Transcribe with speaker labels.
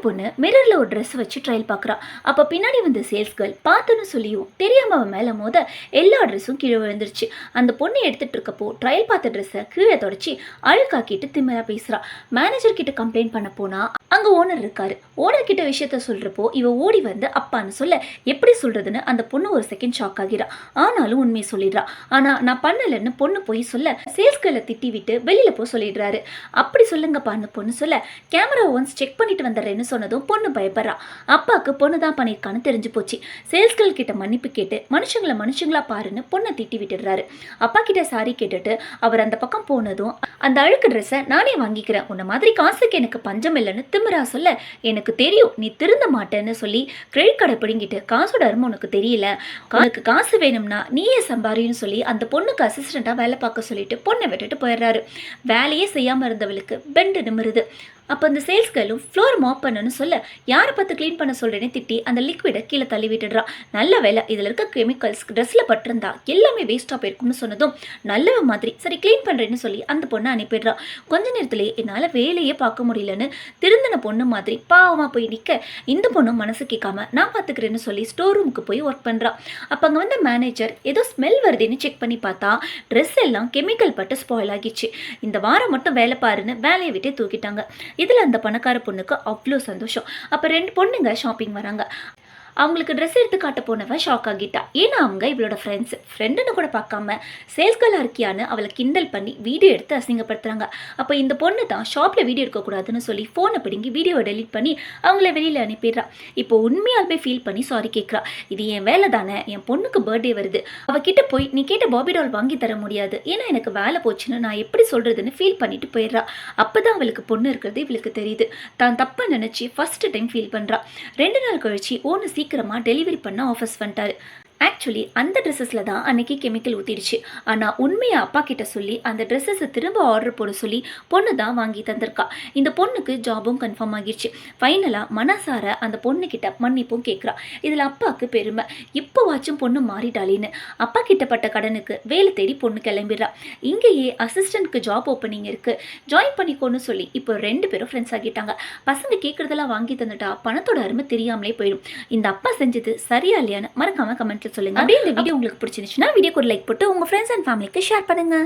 Speaker 1: பொண்ணு மிரர்ல ஒரு ட்ரெஸ் வச்சு ட்ரையல் பார்க்குறா. அப்போ பின்னாடி வந்த சேல்ஸ் கேர்ள் பார்த்துன்னு சொல்லியும் தெரியாம அவன் மேலே மோத எல்லா ட்ரெஸ்ஸும் கீழே விழுந்துருச்சு. அந்த பொண்ணு எடுத்துட்டு இருக்கப்போ ட்ரையல் பார்த்த ட்ரெஸ்ஸை கீழே தொடச்சி அழுக்காக்கிட்டு திமிரா பேசுறா. மேனேஜர் கிட்ட கம்ப்ளைண்ட் பண்ண போனா அங்க ஓனர் இருக்காரு. ஓனர் கிட்ட விஷயத்த சொல்றப்போ இவ ஓடி வந்து அப்பான்னு சொல்ல எப்படி சொல்றதுன்னு அந்த பொண்ணு ஒரு செகண்ட் ஷாக் ஆகிறா. ஆனாலும் உண்மையை சொல்லிடுறா. ஆனா நான் பண்ணலன்னு பொண்ணு போய் சொல்ல சேல்ஸ் கேர்ளை திட்டி விட்டு வெளியில போ சொல்லிடுறாரு. அப்படி சொல்லுங்கப்பா அந்த பொண்ணு சொல்ல கேமரா ஒன்ஸ் செக் பண்ணிட்டு வந்துடுறேன்னு சொன்னதும் பொண்ணு பயப்படுறா. அப்பாவுக்கு பொண்ணு தான் பண்ணியிருக்கான்னு தெரிஞ்சு போச்சு. சேல்ஸ்கள் கிட்ட மன்னிப்பு கேட்டு மனுஷங்களா பாருன்னு பொண்ணை திட்டி விட்டுடுறாரு. அப்பா கிட்ட சாரி கேட்டுட்டு அவர் அந்த பக்கம் போனதும் அந்த அழுக்கு ட்ரெஸ்ஸை நானே வாங்கிக்கிறேன், உன்ன மாதிரி காசுக்கு எனக்கு பஞ்சம் இல்லைன்னு திமிரா சொல்ல எனக்கு தெரியும் நீ திருந்த மாட்டேன்னு சொல்லி கிரெடிட் கார்டை பிடிங்கிட்டு காசோட அருமை உனக்கு தெரியல, உனக்கு காசு வேணும்னா நீயே சம்பாரின்னு சொல்லி அந்த பொண்ணுக்கு அசிஸ்டண்டா வேலை பார்க்க சொல்லிட்டு பொண்ணை விட்டுட்டு போயிடுறாரு. வேலையே செய்யாம இருந்தவளுக்கு பெண்டு நிமிருது. அப்போ அந்த சேல்ஸ் கேர்ளும் ஃப்ளோர் மாப் பண்ணணும்னு சொல்ல யாரை பார்த்து க்ளீன் பண்ண சொல்கிறேன்னு திட்டி அந்த லிக்விடை கீழே தள்ளி விட்டுடுறா. நல்ல வேலை இதில் இருக்க கெமிக்கல்ஸ் ட்ரெஸ்ஸில் பட்டிருந்தா எல்லாமே வேஸ்ட்டாக போயிருக்கும்னு சொன்னதும் நல்லவ மாதிரி சரி க்ளீன் பண்ணுறேன்னு சொல்லி அந்த பொண்ணை அனுப்பிடுறா. கொஞ்ச நேரத்துலேயே என்னால் வேலையே பார்க்க முடியலன்னு திருந்தின பொண்ணு மாதிரி பாவமாக போய் நிற்க இந்த பொண்ணும் மனசு கேட்காம நான் பார்த்துக்கிறேன்னு சொல்லி ஸ்டோர் ரூமுக்கு போய் ஒர்க் பண்ணுறா. அப்போ அங்கே வந்த மேனேஜர் ஏதோ ஸ்மெல் வருதுன்னு செக் பண்ணி பார்த்தா ட்ரெஸ் எல்லாம் கெமிக்கல் பட்டு ஸ்பாயில் ஆகிடுச்சு. இந்த வாரம் மட்டும் வேலை பாருன்னு வேலையை விட்டு தூக்கிட்டாங்க. இதில் அந்த பணக்கார பொண்ணுக்கு அவ்வளோ சந்தோஷம். அப்போ 2 பொண்ணுங்க ஷாப்பிங் வராங்க. அவங்களுக்கு ட்ரெஸ் எடுத்து காட்ட போனவ ஷாக் ஆகிட்டா. ஏன்னா அவங்க இவளோட ஃப்ரெண்டுன்னு கூட பார்க்காம சேல்ஸ்களாக இருக்கியான்னு அவளை கிண்டல் பண்ணி வீடியோ எடுத்து அசிங்கப்படுத்துறாங்க. அப்போ இந்த பொண்ணு தான் ஷாப்பில் வீடியோ எடுக்கக்கூடாதுன்னு சொல்லி ஃபோனை பிடிங்கி வீடியோவை டெலிட் பண்ணி அவங்கள வெளியில் அனுப்பிடுறா. இப்போ உண்மையாலுமே ஃபீல் பண்ணி சாரி கேட்குறா. இது என் வேலை தானே, என் பொண்ணுக்கு பர்த்டே வருது, அவகிட்ட போய் நீ கேட்ட பாபி டால் வாங்கி தர முடியாது, ஏன்னா எனக்கு வேலை போச்சுன்னு நான் எப்படி சொல்கிறதுன்னு ஃபீல் பண்ணிட்டு போயிடுறா. அப்போ தான் அவளுக்கு பொண்ணு இருக்கிறது இவளுக்கு தெரியுது. தான் தப்பாக நினச்சி ஃபர்ஸ்ட் டைம் ஃபீல் பண்ணுறா. 2 நாள் கழிச்சு ஓன்னு சீக்கிரமாக டெலிவரி பண்ண ஆஃபீஸ் வந்துட்டாரு. ஆக்சுவலி அந்த ட்ரெஸ்ஸஸில் தான் அன்றைக்கி கெமிக்கல் ஊற்றிடுச்சு. ஆனால் உண்மையை அப்பா கிட்ட சொல்லி அந்த ட்ரெஸ்ஸஸை திரும்ப ஆர்டர் போட சொல்லி பொண்ணு தான் வாங்கி தந்திருக்கா. இந்த பொண்ணுக்கு ஜாபும் கன்ஃபார்ம் ஆகிடுச்சு. ஃபைனலாக மனசார அந்த பொண்ணுக்கிட்ட மன்னிப்பும் கேட்குறா. இதில் அப்பாவுக்கு பெருமை, இப்போவாச்சும் பொண்ணு மாறிட்டாளின்னு. அப்பா கிட்ட பட்ட கடனுக்கு வேலை தேடி பொண்ணு கிளம்பிடுறா. இங்கேயே அசிஸ்டண்ட்க்கு ஜாப் ஓப்பனிங் இருக்குது, ஜாயின் பண்ணிக்கோன்னு சொல்லி இப்போ 2 பேரும் ஃப்ரெண்ட்ஸ் ஆகிட்டாங்க. பசங்க கேட்குறதெல்லாம் வாங்கி தந்துட்டா பணத்தோட அருமை தெரியாமலே போயிடும். இந்த அப்பா செஞ்சது சரியா இல்லையான்னு மறக்காம கமெண்ட்ல சொல்லுங்க. அப்படியே இந்த வீடியோ உங்களுக்கு பிடிச்சிருந்துச்சுன்னா வீடியோக்கு ஒரு லைக் போட்டு உங்க ஃப்ரெண்ட்ஸ் அண்ட் ஃபேமிலிக்கு ஷேர் பண்ணுங்க.